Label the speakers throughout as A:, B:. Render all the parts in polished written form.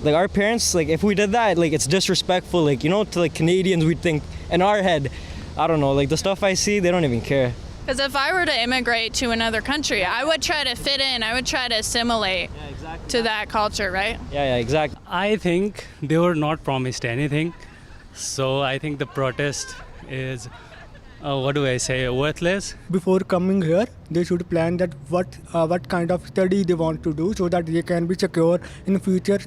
A: Like our parents, like if we did that, like it's disrespectful, like, you know, to like Canadians, we'd think in our head, I don't know, like the stuff I see, they don't even care.
B: Because if I were to immigrate to another country, I would try to fit in. I would try to assimilate to that culture, right?
A: Yeah, exactly.
C: I think they were not promised anything. So I think the protest is, worthless.
D: Before coming here, they should plan that what kind of study they want to do so that they can be secure in the future.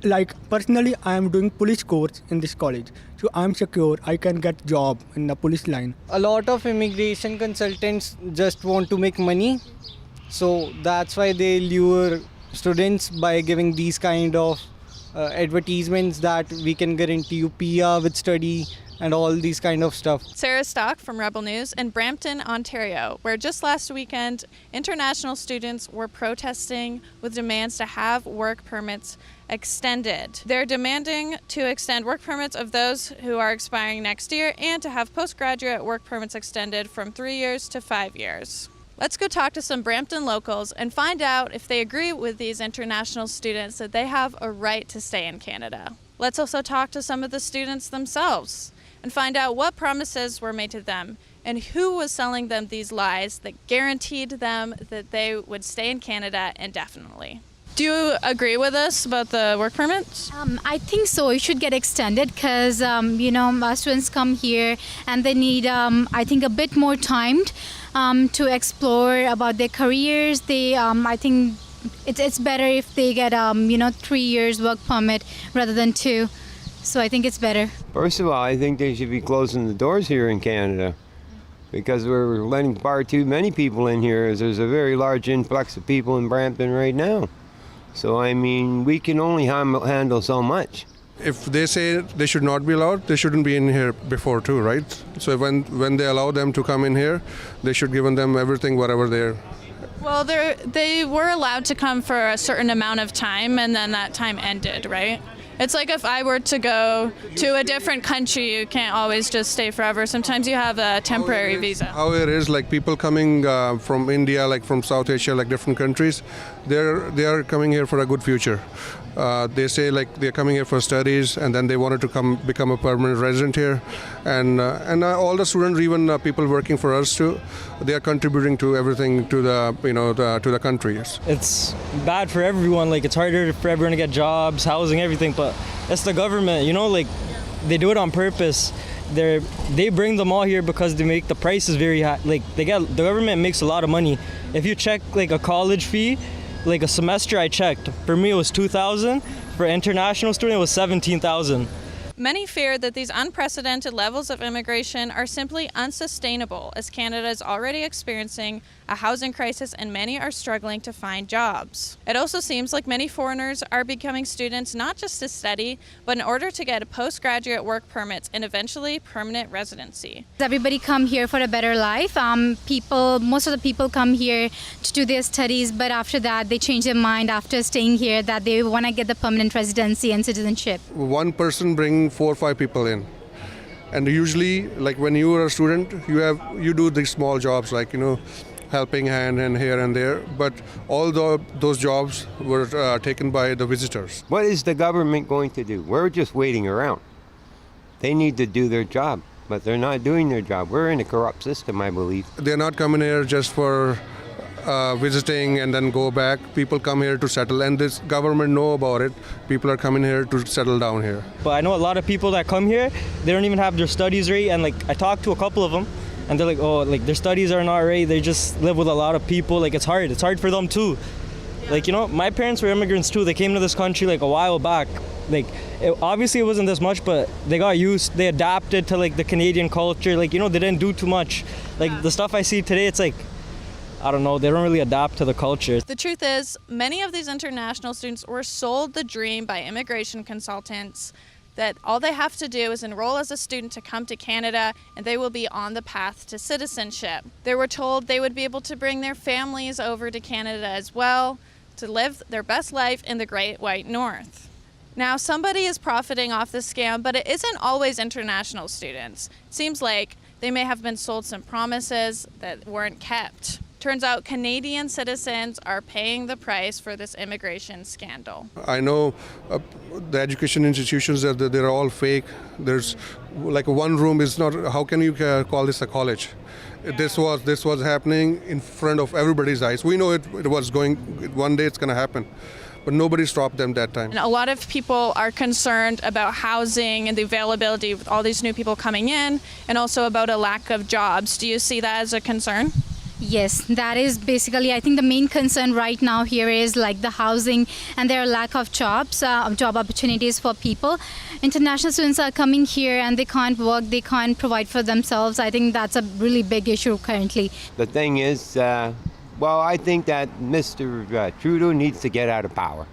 D: Like personally, I am doing police course in this college, so I'm secure. I can get job in the police line.
E: A lot of immigration consultants just want to make money, so that's why they lure students by giving these kind of advertisements that we can guarantee you PR with study and all these kind of stuff.
B: Sarah Stock from Rebel News in Brampton, Ontario, where just last weekend, international students were protesting with demands to have work permits extended. They're demanding to extend work permits of those who are expiring next year and to have postgraduate work permits extended from 3 years to 5 years. Let's go talk to some Brampton locals and find out if they agree with these international students that they have a right to stay in Canada. Let's also talk to some of the students themselves and find out what promises were made to them and who was selling them these lies that guaranteed them that they would stay in Canada indefinitely. Do you agree with us about the work permits?
F: I think so. It should get extended because, students come here and they need, I think, a bit more time to explore about their careers. I think it's better if they get, 3 years work permit rather than 2. So I think it's better.
G: First of all, I think they should be closing the doors here in Canada because we're letting far too many people in here, as there's a very large influx of people in Brampton right now. So, I mean, we can only handle so much.
H: If they say they should not be allowed, they shouldn't be in here before too, right? So when they allow them to come in here, they should give them everything, whatever they're...
B: Well, they were allowed to come for a certain amount of time and then that time ended, right? It's like if I were to go to a different country, you can't always just stay forever. Sometimes you have a temporary visa.
H: How it is, like people coming from India, like from South Asia, like different countries, they are coming here for a good future. They say like they're coming here for studies and then they wanted to become a permanent resident here. And all the students, even people working for us too, they are contributing to everything to to the country. Yes.
A: It's bad for everyone. Like it's harder for everyone to get jobs, housing, everything. But it's the government, like they do it on purpose. They bring them all here because they make the prices very high. Like the government makes a lot of money. If you check like a college fee, like a semester I checked, for me it was $2,000. For an international student it was $17,000.
B: Many fear that these unprecedented levels of immigration are simply unsustainable, as Canada is already experiencing a housing crisis and many are struggling to find jobs. It also seems like many foreigners are becoming students not just to study, but in order to get postgraduate work permits and eventually permanent residency.
F: Everybody come here for a better life. Most of the people come here to do their studies, but after that they change their mind after staying here that they want to get the permanent residency and citizenship.
H: One person brings 4 or 5 people in. And usually, like when you are a student, you do these small jobs like, helping hand and here and there, but all those jobs were taken by the visitors.
G: What is the government going to do? We're just waiting around. They need to do their job, but they're not doing their job. We're in a corrupt system, I believe.
H: They're not coming here just for visiting and then go back. People come here to settle, and this government know about it. People are coming here to settle down here.
A: But I know a lot of people that come here, they don't even have their studies right, and like I talked to a couple of them, and they're like, oh, like their studies are not right. They just live with a lot of people. Like it's hard for them too. Like, my parents were immigrants too. They came to this country like a while back. Like obviously it wasn't this much, but they got used, they adapted to like the Canadian culture. Like, they didn't do too much. Like the stuff I see today, it's like, I don't know, they don't really adapt to the culture.
B: The truth is, many of these international students were sold the dream by immigration consultants that all they have to do is enroll as a student to come to Canada and they will be on the path to citizenship. They were told they would be able to bring their families over to Canada as well to live their best life in the Great White North. Now, somebody is profiting off this scam, but it isn't always international students. It seems like they may have been sold some promises that weren't kept. Turns out Canadian citizens are paying the price for this immigration scandal.
H: I know the education institutions they're all fake. There's like one room is not. How can you call this a college? This was happening in front of everybody's eyes. We know it was going. One day it's going to happen, but nobody stopped them that time.
B: And a lot of people are concerned about housing and the availability with all these new people coming in, and also about a lack of jobs. Do you see that as a concern?
F: Yes, that is basically, I think the main concern right now here is like the housing and their lack of jobs, job opportunities for people. International students are coming here and they can't work, they can't provide for themselves. I think that's a really big issue currently.
G: The thing is, well, I think that Mr. Trudeau needs to get out of power.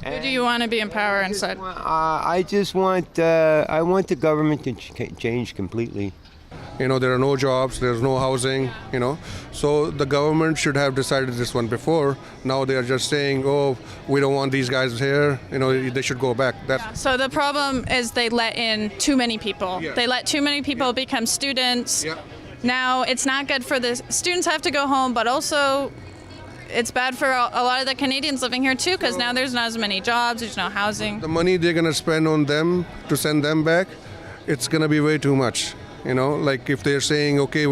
B: Who do you want to be in power instead?
G: I just want, I want the government to change completely.
H: You know, there are no jobs, there's no housing, you know. So the government should have decided this one before. Now they are just saying, oh, we don't want these guys here, you know, they should go back.
B: So the problem is they let in too many people.
H: Yeah.
B: They let too many people become students.
H: Yeah.
B: Now it's not good for the students have to go home, but also it's bad for a lot of the Canadians living here too, because now there's not as many jobs, there's no housing.
H: The money they're going to spend on them to send them back, it's going to be way too much. You know, like if they're saying, okay,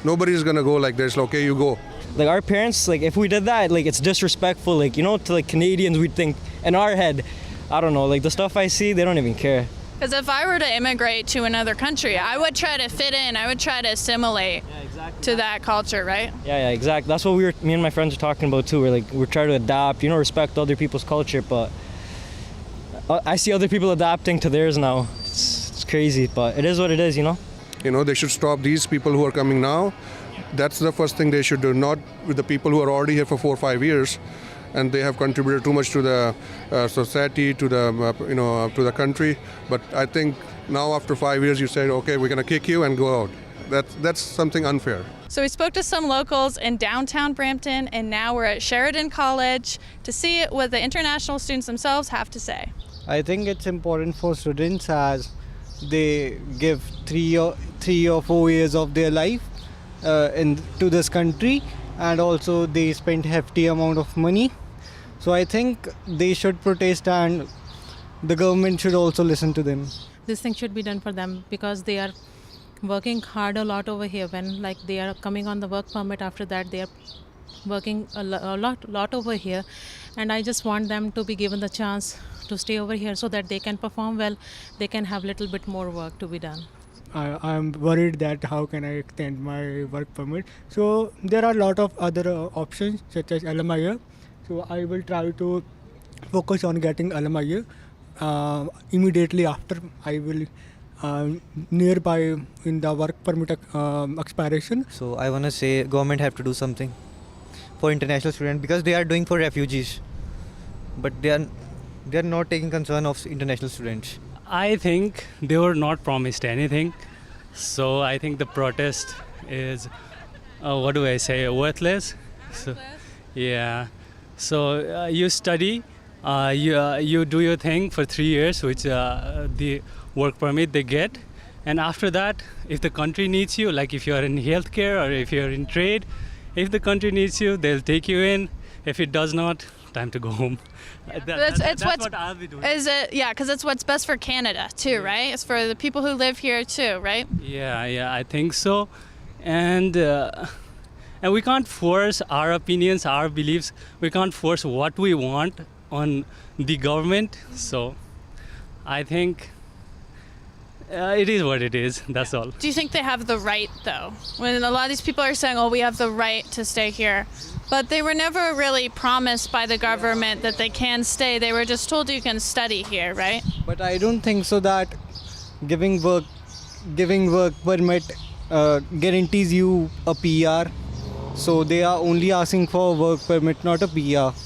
H: nobody's gonna go like this, okay, you go.
A: Like our parents, like if we did that, like it's disrespectful, like, you know, to like Canadians, we'd think in our head, I don't know, like the stuff I see, they don't even care.
B: Because if I were to immigrate to another country, I would try to fit in, I would try to assimilate to that culture, right?
A: Yeah, exactly. That's what me and my friends are talking about too. We're trying to adapt, you know, respect other people's culture, but I see other people adapting to theirs now. It's crazy, but it is what it is, you know?
H: You know, they should stop these people who are coming now. That's the first thing they should do, not with the people who are already here for 4 or 5 years and they have contributed too much to the society, to the, to the country. But I think now after 5 years you say, okay, we're going to kick you and go out. That's something unfair.
B: So we spoke to some locals in downtown Brampton, and now we're at Sheridan College to see what the international students themselves have to say.
E: I think it's important for students as they give 3 or 4 years of their life to this country, and also they spend hefty amount of money. So I think they should protest and the government should also listen to them.
I: This thing should be done for them because they are working hard a lot over here. When like they are coming on the work permit, after that they are working a lot over here, and I just want them to be given the chance to stay over here so that they can perform well, they can have little bit more work to be done.
D: I'm worried that how can I extend my work permit. So there are a lot of other options such as LMIA. So I will try to focus on getting LMIA. Immediately after I will nearby in the work permit expiration.
J: So I want to say government have to do something for international students because they are doing for refugees, but they are not taking concern of international students.
C: I think they were not promised anything, so I think the protest is worthless. So, yeah. So you study, you do your thing for 3 years, which the work permit they get, and after that, if the country needs you, like if you are in healthcare or if you are in trade, if the country needs you, they'll take you in. If it does not, time to go home. That's what I'll be doing.
B: Is it? Yeah, because it's what's best for Canada too, right? It's for the people who live here too, right?
C: Yeah, I think so, and we can't force our opinions, our beliefs. We can't force what we want on the government. So, I think it is what it is. That's all.
B: Do you think they have the right though? When a lot of these people are saying, "Oh, we have the right to stay here," but they were never really promised by the government that they can stay. They were just told you can study here, right?
E: But I don't think so that giving work permit guarantees you a PR. So they are only asking for a work permit, not a PR.